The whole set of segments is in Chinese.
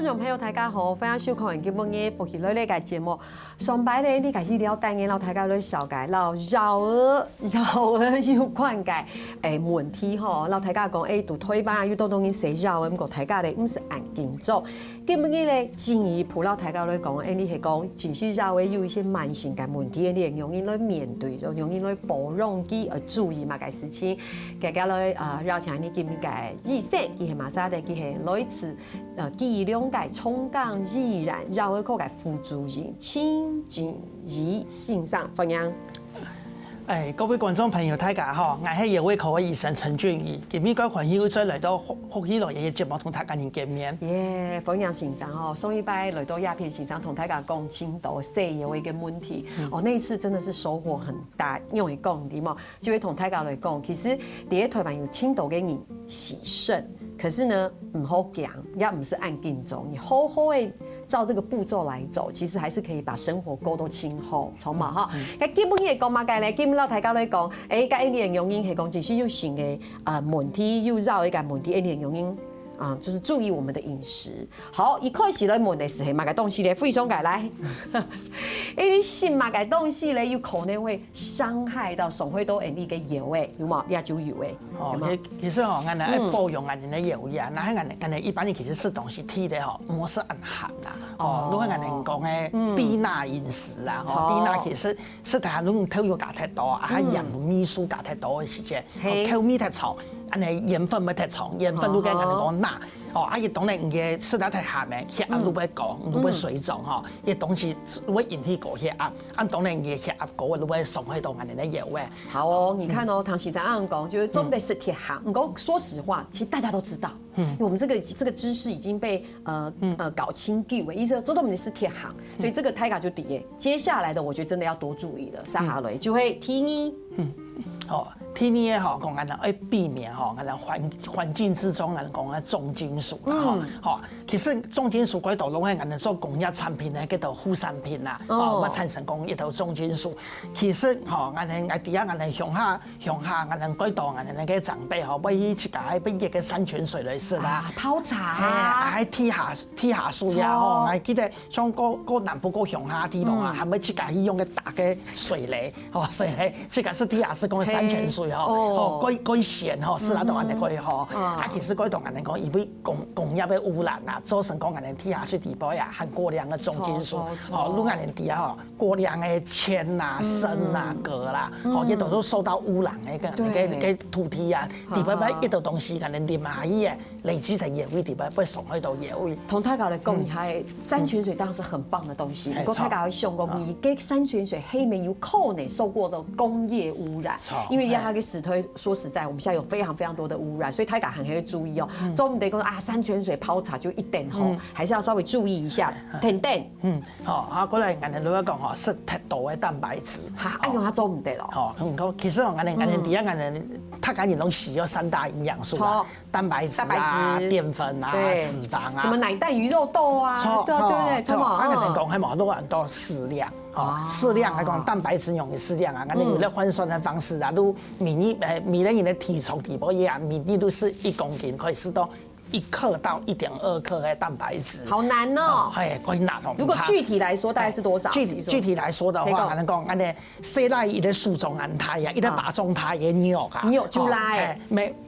众朋友，大家好，欢迎收看今日的福气类呢个节目。上摆咧，你开始了解嘅，老大家咧了解，老绕耳有关嘅问题吼，老大家讲读推吧，有多东西谁绕嘅，咁个大家咧唔是按紧做。今日咧建议普老大家咧讲，你系讲情绪绕嘅有一些慢性嘅问题，你容易来面对，容易来包容佢注意嘛嘅事情，大家咧绕起你今日嘅意识，佢系马上咧，佢系类似伎俩嘅冲杠依然绕一个嘅辅助型，亲近宜欣赏，欢迎。各位观众朋友，大家好，我係葉胃口嘅醫生陳俊義，今日個歡迎再來到福喜樂嘅節目同大家見面。歡迎欣賞哦，上一拜來到鴉片欣賞同大家講青島西有一個問題，那一次真的是收穫很大，因為講點嘛，就會同大家來講，其實第一台灣有青島嘅人喜腎，可是呢唔好講，也唔是按緊走，你好好的照這個步驟來走，其實還是可以把生活過得清好，從嘛哈。基本嘢講嘛嘅咧，基本老大家來講，個一年原因係講，只是有新嘅問題，又繞一個問題，一年原因。就是注意我們的飲食。好，一開始咧問的是係乜嘅東西咧？非常解來，你食乜嘅東西咧，有可能會傷害到損害到人哋嘅油誒，有冇？也就油誒。其實哦，我哋愛保養我哋嘅油呀，那係我哋一般人其實吃東西睇咧吼，唔是按鹹啦。哦，如果我哋講嘅低鈉飲食啦，低鈉其實是睇下你偷油加太多，啊鹽米素加太多嘅時間，口味太重。安尼鹽分咪太重，鹽分如果安尼講鈉，啊伊當然唔嘅食得太鹹嘅，血壓都會高，都會水腫吼，伊東西會引起高血壓，按當然嘅血壓高，都會傷害到安尼嘅藥誒。好哦，你看哦，唐先生啱講，就是總得是鐵行。不過說實話，其實大家都知道，因為我們這個知識已經被搞清楚，意思知道我們是鐵行，所以這個大家就底嘅。接下來的我覺得真的要多注意了，三下類就會提議。哦，天呢吼，講緊要避免吼，緊環境之中人講嘅重金屬啦，吼，其實重金屬嗰度攏係人做工業產品咧，叫做副產品啦，哦，產生講一頭重金屬。其實吼，人哋第一人哋鄉下人嗰度人哋嘅長輩吼，買去家要熱嘅山泉水嚟食啦，泡茶，喺鐵下水啊，吼，我記得像個南部個鄉下地方啊，係咪去家去用嘅大嘅水泥，哦，水泥，去家是鐵下是講山泉水吼，改善吼，是啦，當然係吼，啊，其實嗰度人哋講，因為工業嘅污染啊，造成講人哋地下水地表呀含過量嘅重金屬，哦，如人哋地下吼過量嘅鉛啊、砷啊、鎘啦，哦，呢度都受到污染嘅土地啊，地表一度東西人哋黏下去嘅，累積成野味地表會傷害到野味。同大家嚟講一下，山泉水當然是很棒的東西，不過大家要想講，而家山泉水係咪有可能受過的工業污染？因為它嘅石推，說實在，我們現在有非常非常多的污染，所以大家很要注意哦。總唔得講啊，山泉水泡茶就一定好，還是要稍微注意一下。等等，好，啊，嗰嚟人哋老一講嗬，食太多嘅蛋白質，嚇，按用它做唔得咯。哦，其實我哋第一人哋，他講你都需要三大營養素啊，蛋白質啊、澱粉啊、脂肪啊，什麼奶蛋魚肉豆啊，對對對，錯嘛。啊，人哋講係冇多人多適量。適量來講，蛋白質用嘅適量啊，我哋有咧換算嘅方式啊，都每人的體重體重也每日都是1公斤，可以吃到1克到1.2克嘅蛋白質。好難哦，係可以難哦。如果具體來說，大概是多少？具體來說的話，我哋講，我哋西奶伊咧輸種安胎啊，伊咧打種胎嘅肉啊，肉就奶，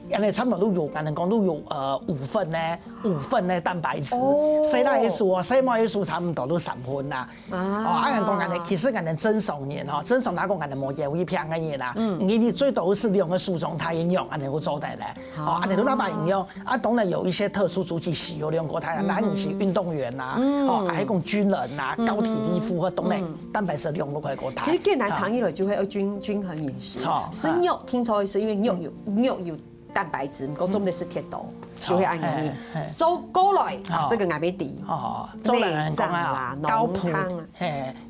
人哋差唔多都有，人哋講都有5份咧蛋白質。西奶嘅數啊，西麥嘅數差唔多都3份啦。啊，人講人哋其實人哋蒸熟年嗬，蒸熟那個人哋冇嘢會偏嘅嘢啦。你最多是用嘅輸種胎嘅肉，人哋會做得咧。哦，人哋都打把營養，啊，當然有一些特殊族群是有用過胎，那你是運動員啊，哦，還講軍人啊，高體力負荷，當然蛋白質用都可以過胎。其實健奶糖一類就會要均衡飲食。吃肉聽錯是因為肉有蛋白質，唔講總得是鐵豆，就會按你做過來，這個愛要低。內臟啦、濃湯啊，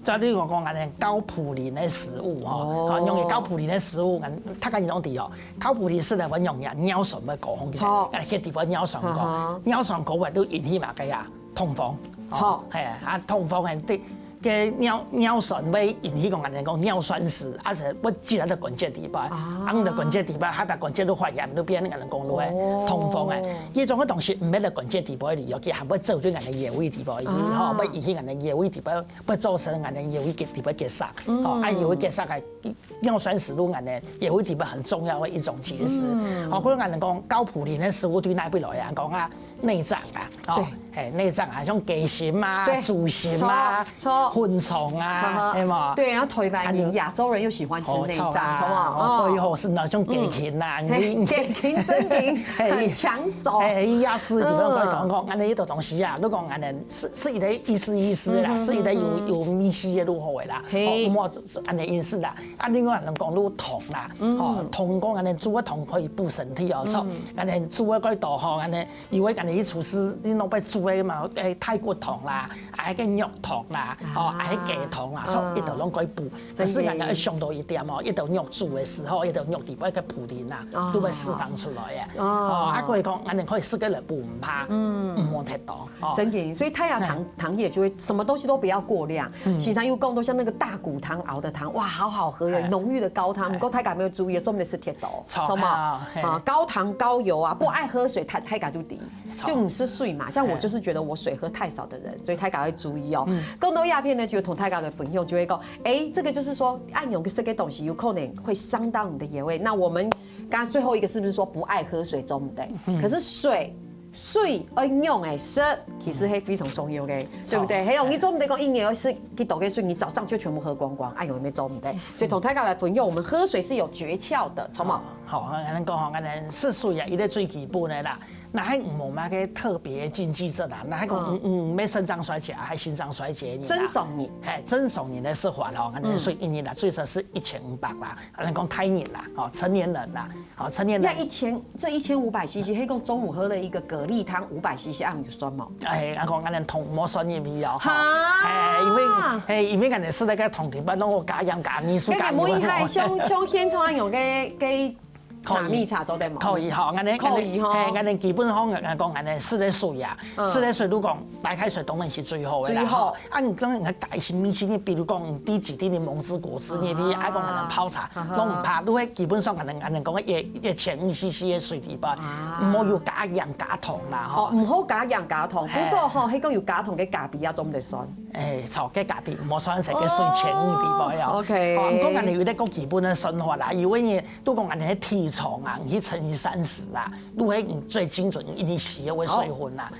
再呢個講緊高普林嘅食物嗬，用嘅高普林嘅食物，他講用啲哦，高普林是嚟揾用嘅尿酸嘅高風險，喺地方尿酸高，尿酸高嘅都引起乜嘅呀？痛風。錯，係啊，痛風係啲。个尿酸要引起讲安尼讲尿酸石，而且要进来到关节底巴，按到关节底巴，海把关节都发炎，都变安尼讲路诶痛风诶。伊种个东西唔要到关节底巴里，尤其还要做对安尼穴位底巴，吼要引起安尼穴位底巴，要造成安尼穴位底巴结塞，吼，按穴位结塞个尿酸石路安尼穴位底巴很重要的一种结石。好，可能安尼讲高普林的食物对那边来讲啊，内脏啊，哦，内脏啊，像鸡心啊、猪心啊、昆虫啊，对嘛？对，然后腿白人亚洲人又喜欢吃内脏，好不好？背后是那种鸡筋啊，鸡筋真筋很抢手。伊也是，比如讲安尼一道东西啊，你讲安尼是伊个意思啦，是伊个有米丝的如何的啦，莫安尼意思啦。啊，另外人讲你糖啦，吼糖讲安尼煮个糖可以补身体哦，错，安尼煮个道吼安尼，以为安尼厨师你拢要煮个嘛，泰国糖啦，啊个肉糖啦，哦啊鸡糖啦，错一道拢可以补。可是安尼上到一点哦，一道肉煮的时候，一道肉底要个普林啦，都会释放出来的。哦，啊可以讲安尼可以适个来补唔怕，唔摸太多。真的，所以太阳糖也就会什么东西都不要过量。时常又讲都像那个大骨汤熬的汤，哇，好好喝哟，浓郁的高汤。不过太敢没有注意，说明是铁豆，错嘛？啊，高糖高油啊，不爱喝水，太敢就低，就50岁嘛。像我就是觉得我水喝太少的人，所以太敢会注意哦。更多鸦片呢，就同太敢的粉用就会讲，这个就是说按用这个东西有可能会伤到你的穴位。那我们刚刚最后一个是不是说不爱喝水中不对？可是水要用的湿，其实是非常重要的，对不对？还有你做唔得讲一年是去倒个水，你早上就全部喝光光，有没做唔得？所以从大家来分享，我们喝水是有诀窍的，好冇？好，安尼讲吼，安尼是水啊，伊咧最基本的啦。那还无嘛个特别禁忌症啊？那还讲要肾脏衰竭还心脏衰竭？增送你，增送你的是话吼，安尼所以一年啦最少是1500啦，安尼讲胎年啦，哦成年人啦，好成年人。那1500cc，迄讲中午喝了一个蛤蜊汤500cc，按有酸冇？安讲安尼痛冇酸入去哦，因为安尼是那个痛点，不拢我加盐加米醋加油。每下像现场用嘅。茶蜜茶做得冇？可以吼，安尼基本上讲安尼室内水啊，室内水如讲白开水当然是最好的啦。啊，你讲人加一些米线，你比如讲滴几滴的蒙汁果汁，你爱讲安尼泡茶，拢唔怕。你基本上安尼讲一千5cc的水里吧，唔好要加盐加糖啦。哦，唔好加盐加糖，不说吼，迄个要加糖嘅咖啡啊，做唔得酸。錯嘅咖啡唔好酸成嘅水前地方呀。OK。唔講人哋有啲個基本嘅生活啦，因為呢都講人哋喺體重啊，去乘以30啦，都係最精準一年洗嘅為水分啦。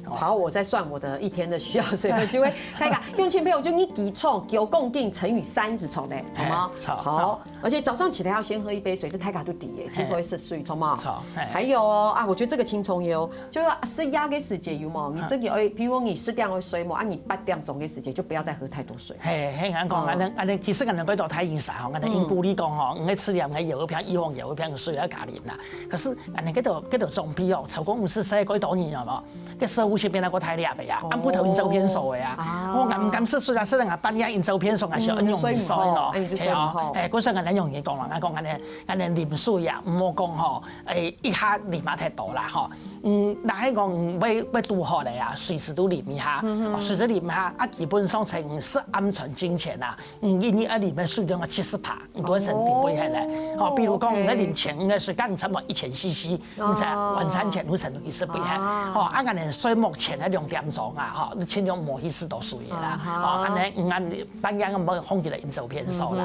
好，我在算我的一天的需要水分，就会大家用钱配我就你几冲9公斤乘以30冲嘞，懂吗？好，而且早上起来要先喝一杯水，这太卡都底耶，听说会是水，懂吗？还有啊，我觉得这个青葱油就是压给时间有嘛，你这个比如说你10点会水嘛，你8点钟嘅时间就不要再喝太多水。嘿，俺讲，俺其实俺嗰度太严晒吼，俺因鼓励讲吼，你吃两个油一片，一碗油一片水来加啉啦。可是俺嗰度装逼哦，超过50岁嗰多年了嘛，个食物。变那个太烈的呀，按不头因照片数的呀。我唔敢吃水啦，虽然我半夜因照片数还是很容易水咯。系啊，嗰时咱用嘢讲啦，讲安尼啉水呀，唔好讲吼，一下啉嘛太多啦吼。但系讲要拄好的呀，随时都啉一下，随时啉一下，啊，基本上才是安全金钱啦。一年里面水量70%，唔多身体不会咧。好，比如讲你啉前嘅水，刚差唔多1000cc，你才晚餐前你程度是不会。好，啊，安尼水目前喺2点钟啊，吼，你尽量莫去适度水啦。哦，安尼唔按半夜唔好放起来饮照片数啦。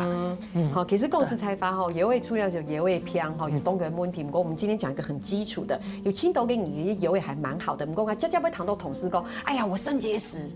好，其实公司才发吼，野味出料就野味偏哈，有东个问题。不过我们今天讲一个很基础的，有青豆给你的野味还蛮好的。不过家会谈到同事讲，哎呀，我肾结石，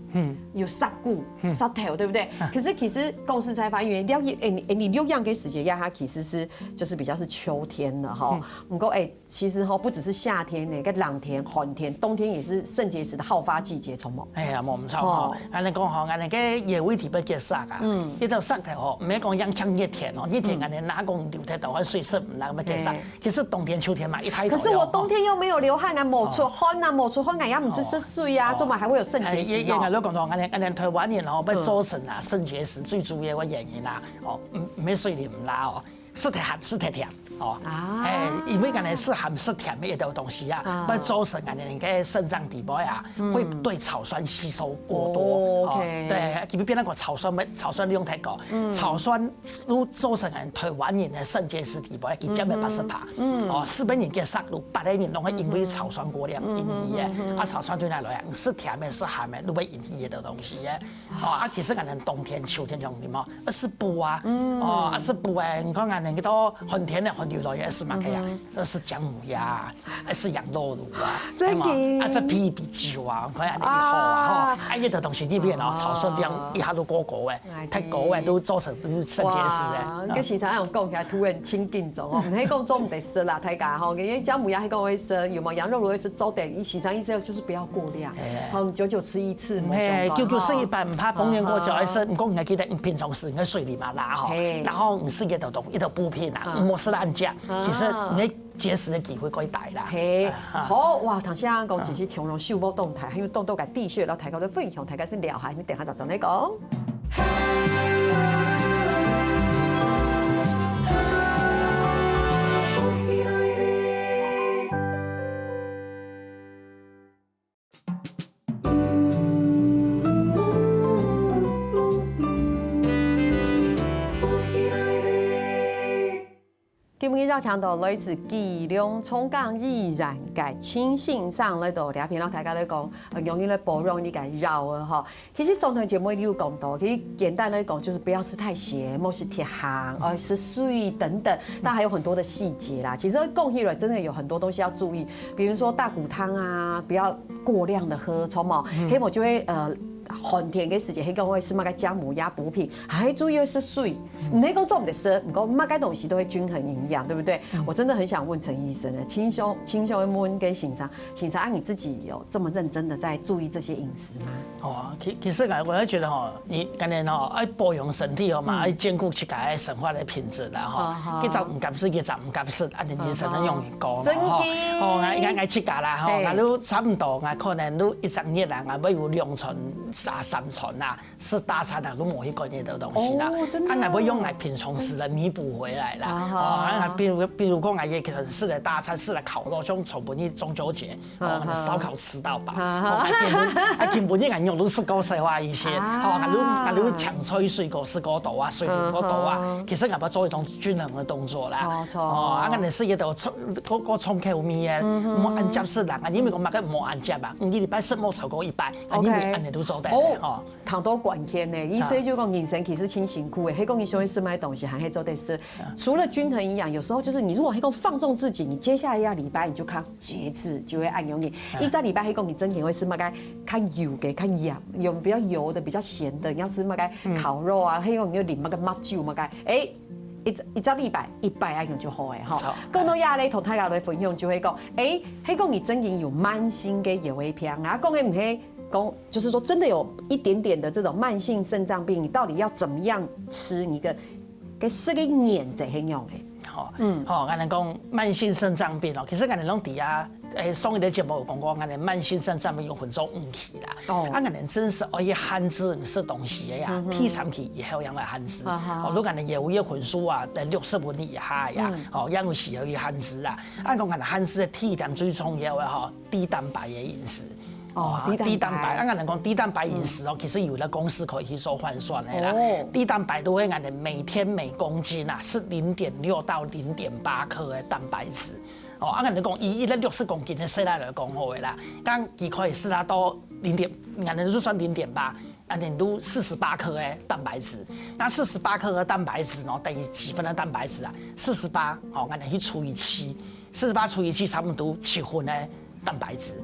有杀骨、杀头，对不对？可是其实公司才发现，你6样给时节压它其实是就是比较是秋天了哈。不过其实哈不只是夏天呢，个冷天、寒天、冬天也是肾结石的好发季节，从冇。哎呀，冇唔错吼，安尼讲吼，安尼个野味特别结塞啊，呢度塞头吼，唔係講養槍熱天哦，熱天安尼哪講流太多汗水濕唔能咁結塞。其實冬天、秋天嘛，一太多。可是我冬天又沒有流汗啊，冇出汗啊，冇出汗啊，也唔是濕水啊，做埋還會有腎結石。因為都講到安尼台灣人吼，要造成啊腎結石最主要嘅原因啦，哦，唔係水啉啦哦。是太鹹是太甜哦，因為安尼是鹹是甜的一道東西啊，會造成安尼個腎臟底部呀，會對草酸吸收過多，對，基本变那个草酸利用太高，草酸都造成人台湾人的肾结石地步，其占了80%。哦，日本人嘅杀戮，8个人拢会因为草酸过量引起嘅。草酸对咱来讲是甜的，是咸的，都会引起的东西嘅。哦，其实俺们冬天、秋天种什么，20补啊，哦，20补诶，你看俺们几多很甜的、很牛肉也是嘛个呀，20姜母鸭，20羊肉卤啊，真嘅，这皮酒啊，看安尼好啊，吼，呢啲东西里面哦，草酸量一下都高诶，太高诶都造成都肾结石诶。跟时常按讲起来，突然清劲种哦，唔系讲做唔得吃啦，大家吼，因为姜母鸭还讲会吃，有冇羊肉卤会吃，做点，时常意思就是不要过量，好，久久吃一次。叫吃一般，唔怕烹饪过就爱吃，唔讲唔记得平常时应该水里嘛拉吼，然后唔是一道一道补品啊，唔是烂食，其实你结石的机会可以大啦。嘿，好哇，头先讲只是强调秀波动态，还有动动嘅地穴，然后大家都分享，大家先聊下，你等下就再嚟讲。今日要强调来自基隆冲港依然改清性上来到聊片，然后大家咧讲，容易咧包容你改绕啊哈。其实上台节目也有讲到，其实简单来讲就是不要吃太咸，莫是铁行，吃水等等，但还有很多的细节啦。其实讲起来真的有很多东西要注意，比如说大骨汤啊，不要过量的喝，冲嘛，黑某就会很甜嘅时节，迄个会是乜个姜母鸭补品，还注意是水，唔係講做唔得食，唔講乜嘅東西都會均衡營養，對不對？我真的很想問陳醫生呢，清胸一問跟醒茶，你自己有這麼認真的在注意這些飲食嗎？哦，其實我覺得吼，你今年吼愛保養身體吼嘛，愛兼顧自家生活的品質啦吼，佢就唔敢食，佢就唔敢食，按你人生容易講真吼，哦，我自家啦吼，我都差唔多，我可能都1整日啦，我要有2餐。3餐啊，是大餐啊，都冇一個嘢的東西啦。我會用來平常時來彌補回來啦。哦，比如講，我也可能是來大餐，是來烤肉，像從本日中秋節，燒烤吃到飽。基本啲人肉都是夠細化一些。我都搶菜水果是嗰度啊，水果嗰度啊。其實我要做一種均衡嘅動作啦。我哋是一道個重口味嘅，冇按夾式啦。因為我買嘅冇按夾啊，你禮拜食冇超過100，因為按你都做得。哦，糖多管天呢，意思就講人生其實挺辛苦的，黑講你喜歡吃買東西，還黑做得吃。除了均衡營養，有時候就是你如果黑講放縱自己，你接下來一個禮拜你就靠節制，就會按用你。一個禮拜黑講你真嘅會吃乜嘅，看油嘅，看鹽，用比較油的、比較鹹的，你要吃乜嘅烤肉啊，黑講你要啉乜嘅麥酒乜嘅，一個禮拜100按用就好嘅哈。更多嘢咧同大家來分享就會講，黑講你真嘅有慢性嘅腰胃病啊，講嘅唔係。就是說，真的有一點點的這種慢性腎臟病，你到底要怎麼樣吃？你嘅食嘅鹽就係用嘅。好，我哋講慢性腎臟病哦，其實我哋攏底下上一個節目有講過，我哋慢性腎臟病有分種誤區啦。我哋真是可以限制食東西嘅呀，第3期以後讓嚟限制。如果我哋有一份數啊，60分以下呀，因為是可以限制啦。按講我哋限制嘅體點最重要嘅嗬，低蛋白嘅飲食。低蛋白，我哋講低蛋白飲食哦，其實有的公司可以去做換算的啦。低蛋白都會我哋每天每公斤啊是0.6到0.8克的蛋白質。哦，我哋講以160公斤的世代來講好嘅啦，咁佢可以試下到我哋就算0.8，我哋都48克的蛋白質。那48克的蛋白質哦，等於幾分的蛋白質啊？48，哦，我哋去除以7，48除以7差不多7分的蛋白質。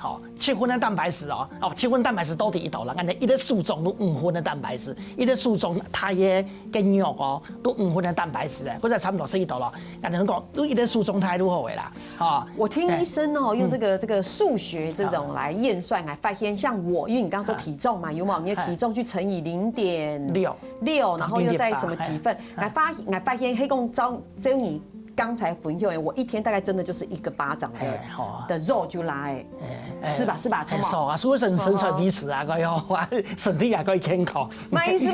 好，7分的蛋白質哦，7分蛋白質到底一道啦，我哋一個數中都5分的蛋白質，一個數中它嘅肉哦都5分的蛋白質誒，嗰就差唔多是一道咯。我哋講都一個數中太都好嘅啦。我聽醫生哦用這個數學這種來驗算，來發現像我，因為你剛剛說體重嘛，有冇？你的體重去乘以0.6，然後又再什麼幾份，來發現黑公招你刚才分享的，我一天大概真的就是1个巴掌的肉就来，是吧？是吧？很瘦啊，所以身材美食啊，可以好啊，身体也可以健康。嘛意思？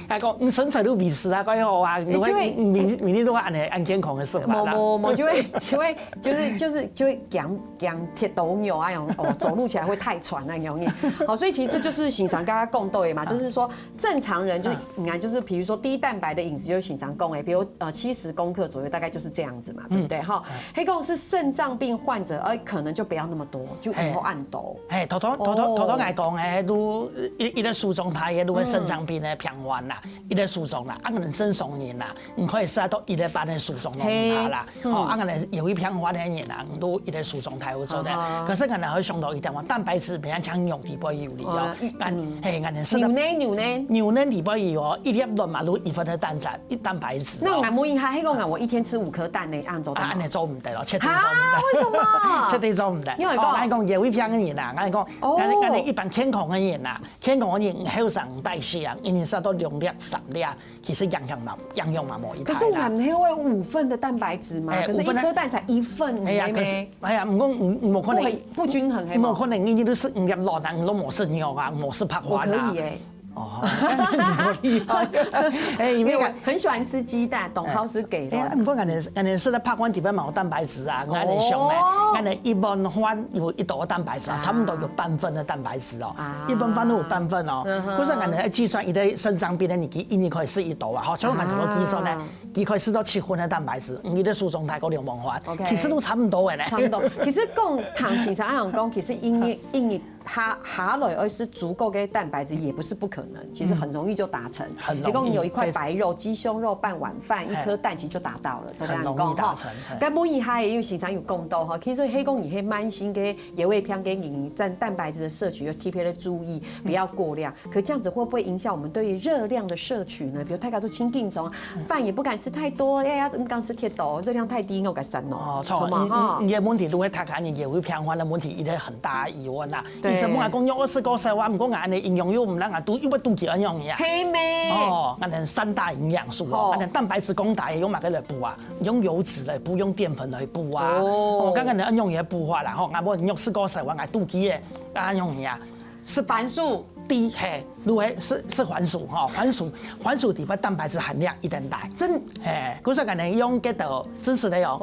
还讲身材都美食啊，可以好啊，因为明天都按健康的生活啦。我就会讲铁斗牛啊，走路起来会太喘那种。好，所以其实这就是欣赏刚刚共斗的嘛，就是说正常人就是你看，就是比如说低蛋白的饮食就是欣赏共诶，比如70公克左右，大概就是这样子嘛，对不对？哈，黑共是肾脏病患者，可能就不要那么多，就以后按斗。头来讲诶，都伊个输状态嘅，都会肾脏病嘅病患啦，伊个输状啦，可能正常人啦，唔可以食到伊个班嘅输状拢唔怕啦，可能有一病患嘅人啦，都伊个输状态有做的，可是可能可以上到一点话，蛋白质比较强用地不有利哦，牛奶地不有哦，一粒卵嘛，如1分的蛋白质。那俺母婴还黑共我一天吃5颗蛋呢，按照按你做唔得咯，彻底做唔得。为什么？彻底做唔得。因为讲有一片嘅人啊，我讲，我一般健康嘅人啊，健康嘅人好上代謝啊，因為食到2粒3粒，其實營養嘛冇一太啦。可是我們會有5份的蛋白質嘛，可是1顆蛋才1份，唔講冇可能不均衡，冇可能你都是5粒落蛋，你都冇食肉啊，冇食白飯啊。我可以誒。哦，很厲害！因為我很喜歡吃雞蛋，董老師給的。不過人哋食得拍飯地方冇蛋白質啊，人哋上咧，人哋一般飯有1道蛋白質啊，差唔多有半份的蛋白質哦，一般飯都有半份哦。不是人哋計算伊的腎臟病咧，你可以食1道啊，好，所以人哋都計算咧，佢可以食到7份的蛋白質，你的輸狀態嗰2碗飯，其實都差唔多嘅咧。差唔多，其實講糖先生按講，其實因為它下來而是足夠嘅蛋白質，也不是不可能，其實很容易就達成。一共有1塊白肉、雞胸肉、半碗飯、1顆蛋，其實就達到了。很容易達成。咁每一下因為先生有講到哈，其實黑共以慢性嘅野味片嘅營佔蛋白質的攝取要特別的注意，不要過量。可這樣子會不會影響我們對於熱量的攝取呢？比如太高做輕定種，飯也不敢吃太多，要剛吃鐵豆，熱量太低我該刪咯。錯嘛，你嘅問題都會睇下你野味片飯的問題，一個很大疑問啦。醫生講講要20個食話，唔講眼你營養又唔能啊，都因為肚臍一樣嘢。係咩？哦，我哋3大營養素哦，我哋蛋白質講大用乜嘅來補啊？用油脂來補，用澱粉來補啊。我剛剛你用嘢補法啦，吼，我冇用4個食話，我肚臍嘅，按用嘢是番薯。低嘿，如果是番薯哈，番薯底下蛋白質含量一定大。真嘿，嗰時人哋用嗰度真實的哦，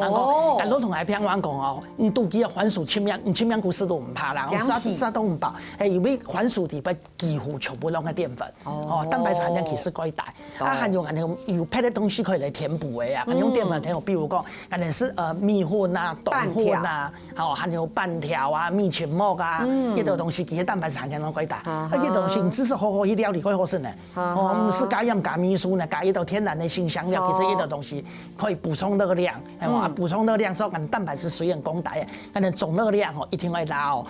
我老同係聽我講哦，你肚臍番薯5千股市都唔怕啦，啥都唔飽。因為番薯底下幾乎全部攏係澱粉，哦，蛋白質含量其實可以大。還有人哋有配的東西可以來填補嘅啊，用澱粉填補，比如講人哋是米粉啊、豆粉啊，哦，還有半條啊、米前末啊，呢度東西其實蛋白質含量都可以大。東西只是好去料理可以好食呢，唔是加鹽加米醋呢，加一道天然的辛香料，其實一道東西可以補充熱量，補充熱量之後，人蛋白質雖然講大，人總熱量一定會大哦。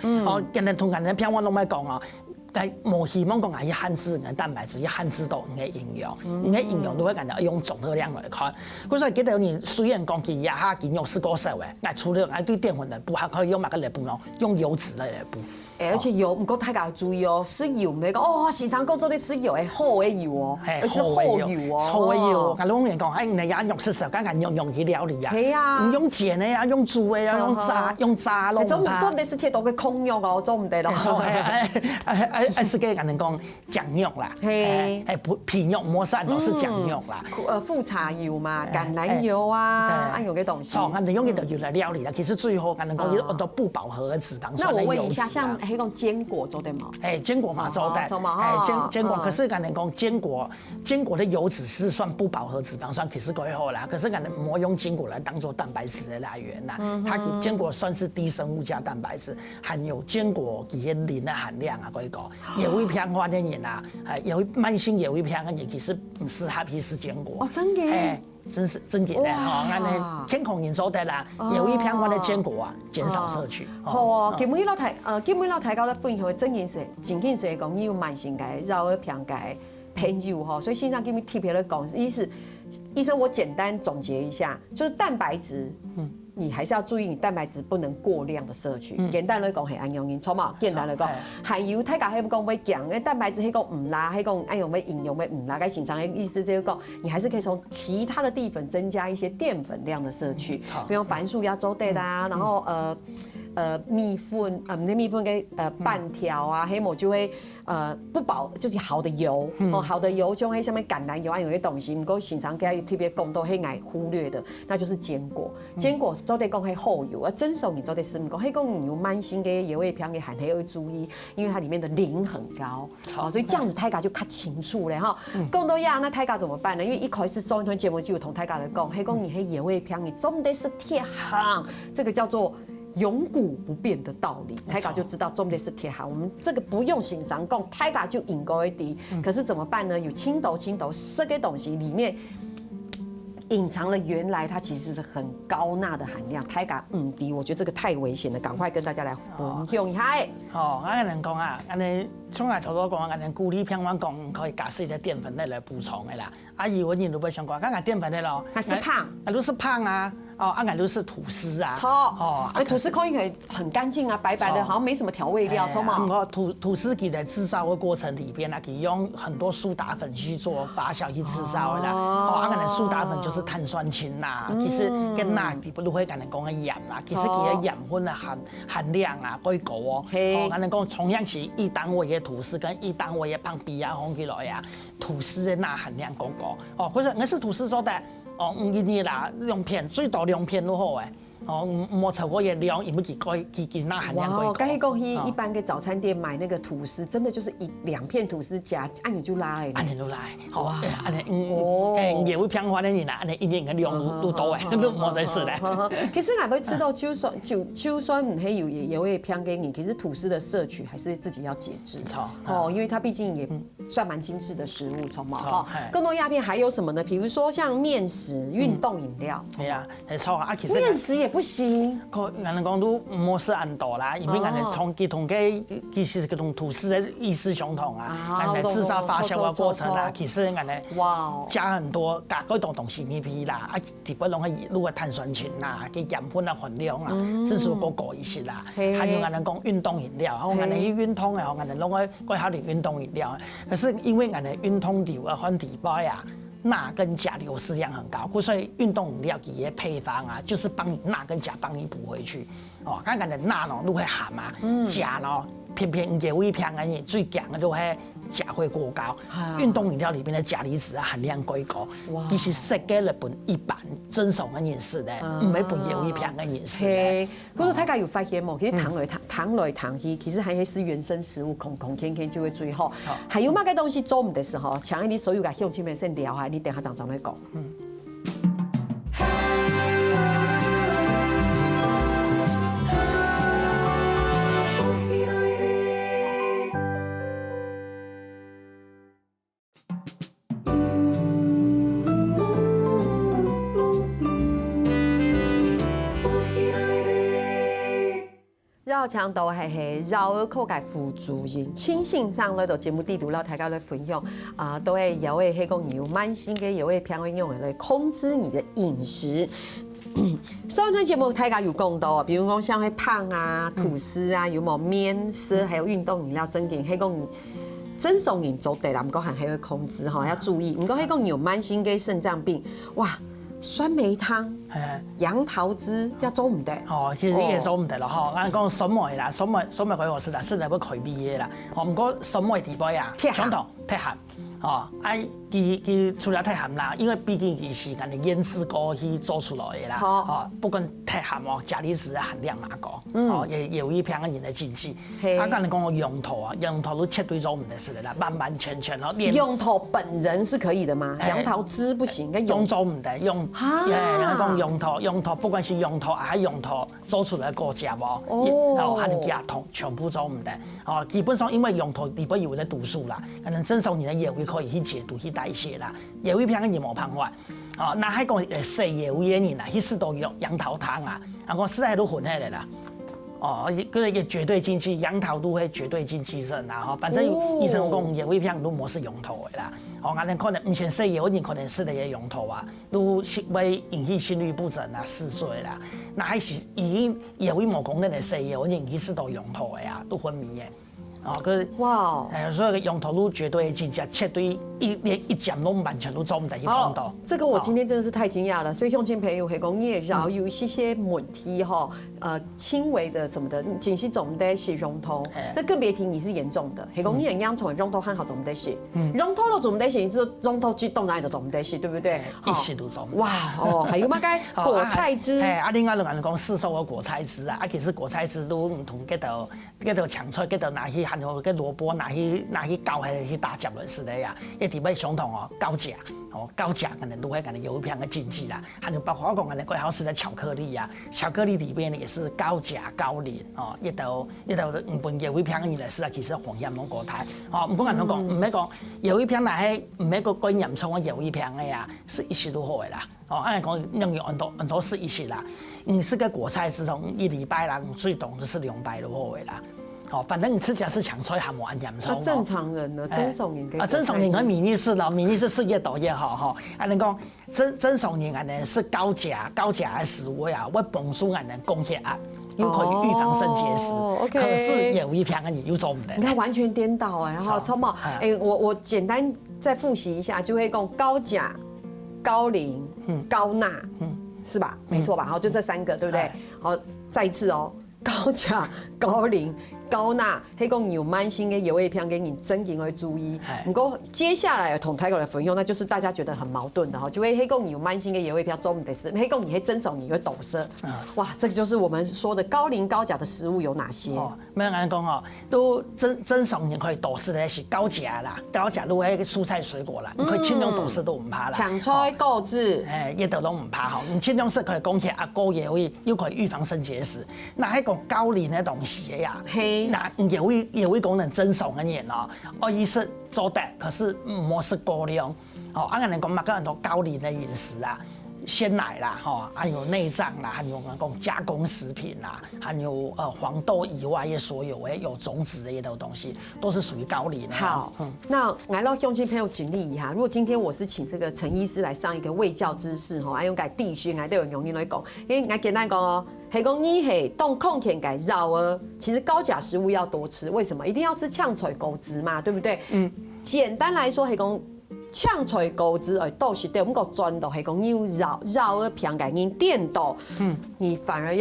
人哋同人哋片我攏咪講哦，但冇希望講係限制人蛋白質，要限制到人嘅營養，人嘅營養都會人哋用總熱量來看。所以記得你雖然講佢呀哈見用4個食嘅，但除了對澱粉來補，還可以用乜個來補咯？用油脂來補。而且油唔過大家要注意哦，吃油唔係講哦，時常講做啲吃油係好嘅油哦，而是好油哦。好嘅油，我老人講，你也用食時間間用去料理啊，係啊，唔用煎嘅啊，用煮嘅啊，用炸咯。做唔得是鐵道嘅空肉哦，做唔得咯。是嘅人哋講醬肉啦，係皮肉磨散都是醬肉啦。副茶油嘛，橄欖油啊，用嘅東西。錯，人哋用呢度油來料理啦，其實最後人哋講要到不飽和嘅脂肪酸嚟油脂啊。係講堅果做的嘛？堅果嘛做的，堅果。可是人哋講堅果的油脂是算不飽和脂肪酸，其實佢好啦。可是人哋唔好用堅果來當做蛋白質的來源啦。它堅果算是低生物價蛋白質，含有堅果嘅磷的含量啊，可以講。野味片化的人啊，有慢性野味片嘅人其實唔適合去食堅果。哦，真嘅。真嘅咧，吼，咱嘅健康人做得啦，有一片我的堅果啊，減少攝取。好啊，基本老大家咧分享嘅真件事，真件事講你要慢性嘅繞一片嘅偏油哈，所以線上基本特別嚟講，意思我簡單總結一下，就是蛋白質，你还是要注意，你蛋白质不能过量的摄取。简单来讲是安样因，错嘛？简单来讲，还有大家迄讲要强，诶蛋白质迄讲唔拉，迄讲按用要营养要唔拉，该形上的意思就是讲，你还是可以从其他的地粉增加一些淀粉量的摄取，比如番薯要做对啦，然后米粉，唔是米粉嘅半条啊，黑某就会不饱，就是好的油好的油像迄什么橄榄油啊，有些东西，唔过平常给特别讲到迄爱忽略的，那就是坚果。坚果做得讲迄厚油，蒸熟你做得是唔讲，迄讲有慢性嘅油味片嘅含要注意，因为它里面的磷很高，所以这样子大家就较清楚咧哈。讲到呀，那大家怎么办呢？因为一开始收一团节目就有同大家来讲，迄讲你迄油味片，你总得是铁行，这个叫做永古不变的道理，台港就知道重点是铁行，我们这个不用欣赏讲，台港就引高一滴。可是怎么办呢？有青豆这个东西里面隐藏了原来它其实是很高钠的含量，台港低，我觉得这个太危险了，赶快跟大家来分享一下。哦，俺人讲啊，俺哋从来头多讲，俺哋鼓励偏往讲可以加一些淀粉类来补充的啦。啊，以为你都不相关，俺淀粉类咯，还是胖，都是胖啊。哦，俺都是吐司啊。错。哦，吐司可以很干净啊，白白的，好像没什么调味料，错吗？我吐司给在制造的过程里边啊，可以用很多苏打粉去做发酵去制造的啦。哦，俺的苏打粉就是碳酸氢呐，其实跟钠底不都会跟人讲的盐啦，其实佢嘅盐分的含量啊，可以高哦。哦，俺人讲同样是1单位的吐司跟1单位的胖比啊，红起来啊，吐司的钠含量高高。哦，可是我是吐司做的。哦，唔一定啦，2片最多2片都好诶。哦，冇超过也量，因为佢钠含量高。哇，刚才讲一般嘅早餐店买那个吐司，真的就是2片吐司夹，按钮就拉诶。按钮就拉，好，按钮也会偏化的人啦，按钮一年嘅量都多诶，都冇在事咧。其实俺们吃到就算唔黑也会偏给你，其实吐司的摄取还是自己要节制。哦，因为它毕竟也算蛮精致的食物，从嘛哈。更多鸦片还有什么呢？比如说像面食、运动饮料。系啊，系错啊，其实面食也不行。人哋讲都冇是按多啦，因为人哋同其实同吐司的意思相同啊，人哋制造发酵的过程啊，其实人哋加很多加嗰种东西入去啦，啊，特别拢系入个碳酸氢啦，嘅盐分啊分量啊，指数高高一些啦。还有人哋讲运动饮料，我人哋去运动嘅，人哋拢去考虑运动饮料，可是因为人哋运动流啊分底包呀。钠跟钾流失量很高，所以运动饮料嘅配方啊，就是帮你钠跟钾帮你补回去。哦，刚刚的钠呢都会含嘛，钾呢偏偏也会偏安你最强的就会钾会过高。运动饮料里面的钾离子含量过高，其实设计了本一般正常的饮食的，唔係本也会偏的饮食的。不过大家有发现冇？其实糖类糖稀，其实还是原生食物，空天就会最好。还有乜嘅东西做唔的时候，强你所有嘅向前面先聊下，你等下怎么讲？绕墙都系绕耳口解辅助人，轻信上咧，就节目地图啦，大家来分享啊，都会有诶，迄讲有慢性嘅，有诶偏会用来控制你的饮食。上一段节目大家有讲到，比如讲像会胖啊、吐司啊，有冇面食，还有运动饮料增减，迄讲增送饮做对啦，唔过还会控制哈，要注意。唔过迄讲有慢性嘅肾脏病，哇！酸梅汤、杨桃汁要做唔得。哦，其實呢個做唔得啦，嗬。啱講酸梅啦，酸梅佢我是啦，是嚟要開味嘅啦。哦，唔過酸梅地位啊，相同鐵鹹。哦，佢除了太鹹啦，因為畢竟佢是人哋醃製過去做出來嘅啦。哦，不過太鹹哦，鉀離子含量嘛高，哦，也有一片人的禁忌。啊，剛才講個羊頭啊，羊頭都絕對做唔得事的啦，完全哦。羊頭本人是可以的嗎？楊桃汁不行，用做唔得，用。人講羊頭，不管是羊頭還是羊頭做出來的果汁哦，然後還有牙痛，全部做唔得。哦，基本上因為羊頭裡邊有的毒素啦，可能正常你的葉可以去解毒、去代謝啦，葉味片嘅冇辦法。哦，那還講食葉味嘅人啊，去試到羊頭湯啊，我實在都混起來啦。哦，个一个绝对经济，杨桃都会绝对经济人啦吼，反正医生讲叶胃片都模是用途的啦，哦，安尼可能目前西药已经可能是的个用途啊，都会引起心律不整啊、嗜睡啦，那还是已经叶胃膜功能的西药已经引起是都用途的啊，都昏迷的。哦，佢哇，所以用头路绝对真正切对连一针都完全都做唔得去碰到。这个我今天真的是太惊讶了，所以乡亲朋友，系讲你饶有一些问题哈，轻微的什么的，仅是总得是溶头，那更别提你是严重的，系讲你很养宠溶头很好总得是，溶头都总得是，你是溶头激动哪里都总得是，对不对？一时都做。哇哦，还有乜该果菜汁？啊，另外人讲市售的果菜汁啊，其实果菜汁都唔同，嗰度青菜，嗰度拿去含有个萝卜，拿去搞去打汁类似的呀，一直要相同哦，高价哦，高价可能都会可能有一片的经济啦，还有包括我讲的贵好吃的巧克力呀，巧克力里边也是高钾高磷哦，一道唔分有一片的来是啊，其实风险拢高大哦，唔讲人讲，唔係講有一片來係唔係個關嚴重嘅有一片的呀，是一時都好的啦。哦，按講用很多是一時啦，你是個果菜是從1禮拜啦，最多就是2拜都好的啦。哦，反正你吃起来是强吹还冇安严重。正常人呢，曾颂人啊，曾颂人和免疫是咯，免疫是事业多越好哈。啊，你讲曾颂人安呢是高钾的食物呀，会帮助安呢供血啊，又可以预防肾结石。可是有一片你又做唔得。你看完全颠倒哎，然后超茂哎，我简单再复习一下，就会讲高钾、高磷、高钠，是吧？没错吧？好，就这3个，对不对？好，再一次哦，高钾、高磷。高钠，迄个有慢性的药物片给你真经会注意。不过接下来同泰国的分用，那就是大家觉得很矛盾的哈，就会迄个有慢性的药物片做唔得事，迄个你会增手你会抖舌。哇，这个就是我们说的高磷高钾的食物有哪些？哦，没有人讲哦，都增手你可以抖舌的是高钾啦，高钾如果迄个蔬菜水果啦，你可以尽量抖舌都唔怕啦。抢菜购置，一都拢唔怕哈，你尽量是可以供血啊，高药味又可以预防肾结石。那迄个高磷的东西呀，那有一功能增手的人哦，伊是做的，可是莫是过量哦。按人讲嘛，跟很多高磷的饮食啊，鲜奶啦，哈，还有内脏啦，还有讲加工食品啦，还有黄豆以外的所有有种子的东西，都是属于高磷。好，那来到乡亲朋友警惕一下，如果今天我是请这个陈医师来上一个卫教知识哈，还用改地区，还都有用你来讲，因为我简单讲哦。系讲你系当控甜改绕儿，其实高钾食物要多吃，为什么？一定要吃炝菜狗子嘛，对不对？简单来说，系讲炝菜狗子而豆是对我们个专的，系讲你绕儿平改因颠倒，你反而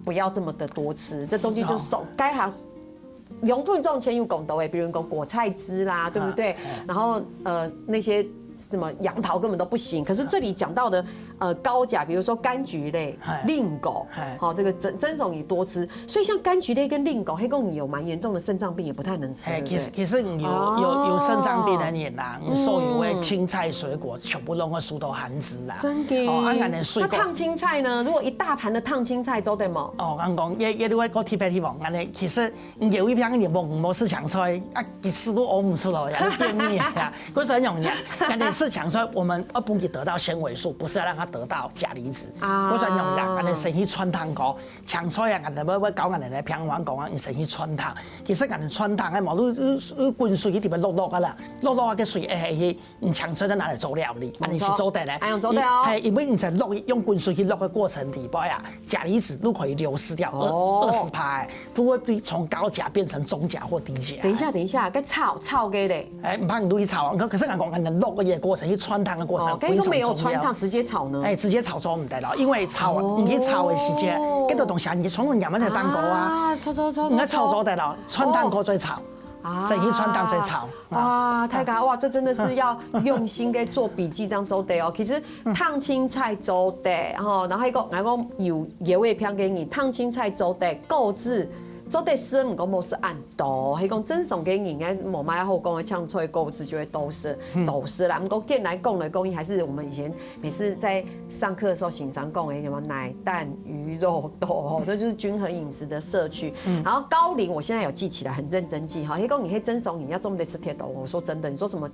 不要这么的多吃，这东西就手该下。养分重前有讲到诶，比如讲果菜汁啦，对不对？然后那些。什么杨桃根本都不行，可是这里讲到的高钾，比如说柑橘类、令狗，好这个珍种你多吃，所以像柑橘类跟令狗，黑公你有蛮严重的肾脏病，也不太能吃。其实有肾脏病的人啦，所有的青菜水果全部拢个蔬都含脂啦。真的。那烫青菜呢？如果一大盘的烫青菜做得冇？哦，我讲也你话个特别希望，安尼其实有一片你莫吃强菜，啊，其实都熬唔出来呀，便秘呀，嗰是很容易。是强说我们要补给得到纤维素，不是要让它得到钾离子。我想用人，俺哋身体穿烫过，强说呀，俺哋要搞俺哋嚟平湾讲啊，你身体穿烫。其实俺哋穿烫嘅毛你滚水一定要落噶啦，落嘅水去，你强说在拿嚟做料理，你是做得咧。用做得哦。系因为你在落用滚水去落嘅过程里边呀，钾离子都可以流失掉20%，不会从高钾变成中钾或低钾。等一下，跟炒嘅咧。唔怕你都去炒，可是俺讲俺哋落嘅嘢过程。去穿烫的过程，非常重要。没有穿烫，直接炒呢？直接炒做唔得了，因为你去炒的时间，嗰度东西你从慢慢的蛋糕啊，炒，你炒做得了，穿烫过再炒，生去穿烫再炒。哇，太搞哇，这真的是要用心给做笔记这样做的哦。其实烫青菜做的，然后一个有野味片给你，烫青菜做的购置。做得生唔讲冇是按度，係講真送給人嘅冇買好講嘅炝菜購置就會都是啦。唔過見來講來講，還是我們以前每次在上課的時候，經常講嘅什麼奶蛋魚肉豆，這就是均衡飲食的攝取。然後高磷，我現在有記起來，很認真記哈。係講你係真送你要做唔得吃鐵豆，我說真的，你說什麼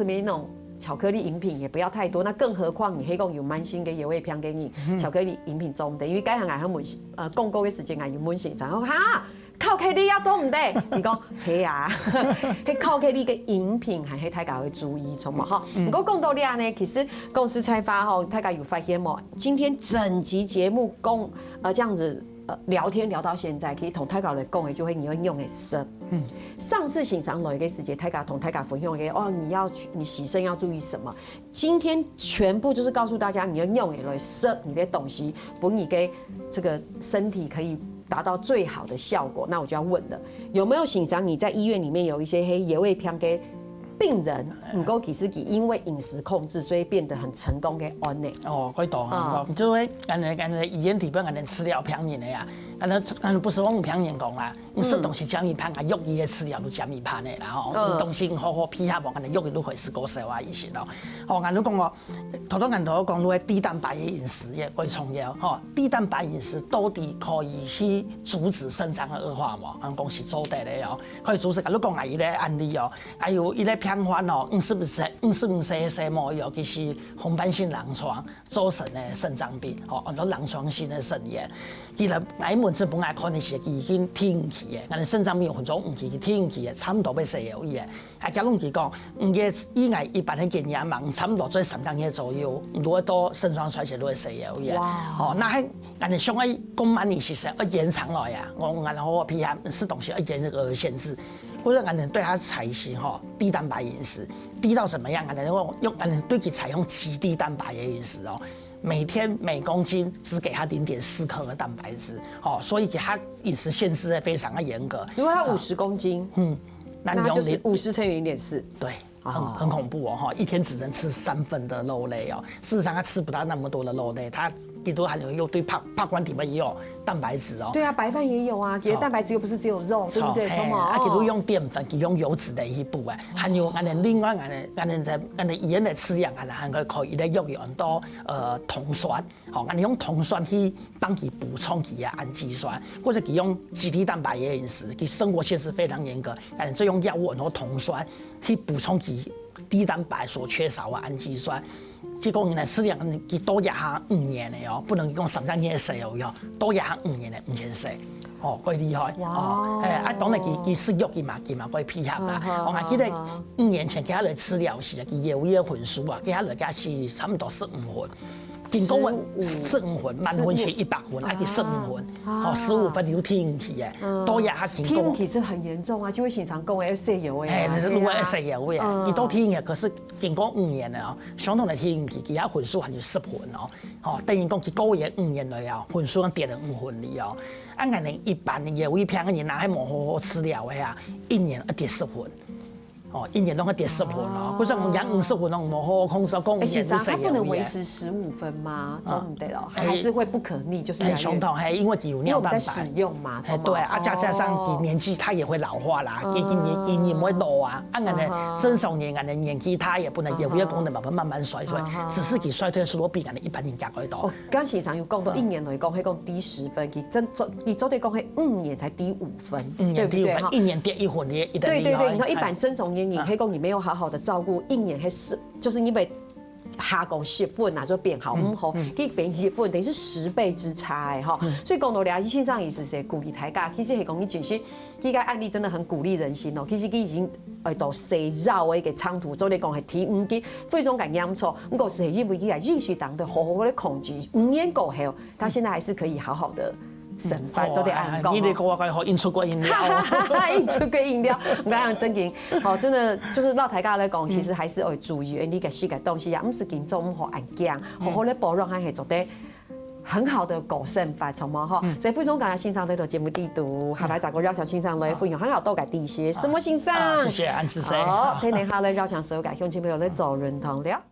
那種巧克力饮品也不要太多。那更何况你黑讲有慢性嘅药会偏给你巧克力饮品做唔得，因为该行爱问讲过嘅时间爱有问先生，我哈。巧克力也做唔得，伊讲系啊，迄巧克力嘅饮品还系大家会注意，从嘛哈。不过讲到呢呢，其实公司采发吼，大家有发现冇？今天整集节目讲这样子聊天聊到现在，可以同大家来讲的就会你会用的色。上次欣赏落嘅时节，大家同大家分享嘅哦，你洗身要注意什么？今天全部就是告诉大家你要用的来色你的东西，不你给这个身体可以。达到最好的效果，那我就要问了，有没有欣赏你在医院里面有一些黑野味偏给病人，唔够其实因为饮食控制，所以变得很成功嘅安呢？哦，可以懂啊，就是俺的医院里边俺的吃疗偏人的呀，俺不是我们偏人讲啦，你吃东西减一盘，俺肉伊的吃疗都减一盘的啦吼，东西好好配合无，俺的肉都会是够少啊以前咯。哦，俺都讲哦，俺头讲如果低蛋白的饮食也会重要吼，低蛋白饮食到底可以去阻止肾脏的恶化嘛？俺讲是做得的哦，可以阻止。俺都讲啊，伊个案例哦，还有伊个偏方哦，54末尤其是红斑性狼疮造成的肾脏病，哦，很多狼疮性的肾炎，伊来癌门诊本来可能是已经天期的，俺的肾脏病有分种5期、天期的，差不多要死了伊的。啊，假如佢讲5月以外一般的建议嘛，差不多做3个月左右，如果到肾衰竭都会死了伊的。哦，那喺俺哋上爱讲慢饮食要延长来呀，俺好好配合吃东西要严格限制。或者俺们对它采取低蛋白饮食，低到什么样？俺们对其采用极低蛋白的饮食哦，每天每公斤只给他0.4克的蛋白质，哦，所以给他饮食限制的非常的严格。如果他50公斤，那就是50乘以0.4，对。很恐怖哦，一天只能吃3份的肉类哦。事实上，他吃不到那么多的肉类，他顶多含有对怕关底面也有蛋白质哦。对啊，白饭也有啊，其实蛋白质又不是只有肉，对不对？他比如用淀粉，用油脂的一部分，还有另外俺的医院的吃养，还可以用很多酮酸，好，俺用酮酸去帮其补充其的氨基酸，或者用极低蛋白的饮食，其生活限制非常严格，俺就用药物很多酮酸去补充其低蛋白所缺少的氨基酸。结果呢，吃量佢多压下5年的哦，不能用3年的食哦，多压下5年的5年食。哦，quite 厲害哦！當然佢食肉佢嘛quite 配合啦。我還記得5年前佢喺度吃療時，佢有一個份數啊，佢喺度加是差唔多15份。經過15份，滿份是100份，啊，佢15份，哦，15份要天氣嘅，多日下經過。天氣是很嚴重啊，就會經常講要食油嘅。如果要食油嘅，佢都天嘅，可是經過5年了，相同的天氣，佢有份數還有10份哦，哦，等於講佢過嘢5年來啊，份數跌了5份哩哦。按俺哋一般嘅有一片嘅人拿喺冇好好吃了嘅啊，1年要跌10份。哦，1年都會跌10分哦，或者我們養50分，我們好好控制講5年都食它不能維持15分嗎？做唔得咯，還是會不可逆，就是很相同，係因為有尿蛋白使用嘛，對啊，加上年紀它也會老化啦，你唔會老啊，按俺的正常人，俺的年紀它也不能，也會功能慢慢衰退，只是佢衰退速度比俺的一般人加快多。哦，剛時常有講到1年來講，係講低10分，佢做對講係5年才低5分，對不對？1年跌1分的，對，你看一般正常人，你可以講你沒有好好的照顧，1年係10，就是你被下降10分啊，說變好唔好，佢變10分，等於是10倍之差誒哈。所以講到了，線上意思是鼓勵大家，其實係講你其實呢個案例真的很鼓勵人心哦。其實佢已經到細繞的一個長途，做嚟講係提5級，非常感嚴重。不過是係因為佢係繼續當的好好的控制，5年過後，他現在還是可以好好的。神飯做啲眼光，你哋個個可以印出過飲料，印出過飲料，我講真經，好，真的就是繞大家來講，其實還是要注意，你個食個東西啊，唔是緊做唔好眼鏡，好好的保養還係做得很好的改善法，從嘛哈，所以非常感謝欣賞呢套節目地圖，下來找個繞場欣賞來分享很好多嘅啲些，什麼欣賞？謝謝安志生。好，聽聽下來繞場所有嘅鄉親朋友來做認同了。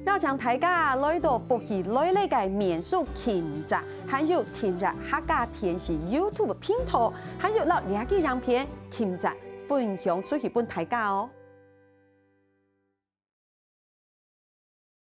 繞場大家來到不起來呢個民宿傾集，還有聽日客家電視 YouTube 頻道，還有落兩個影片傾集分享出去俾大家哦。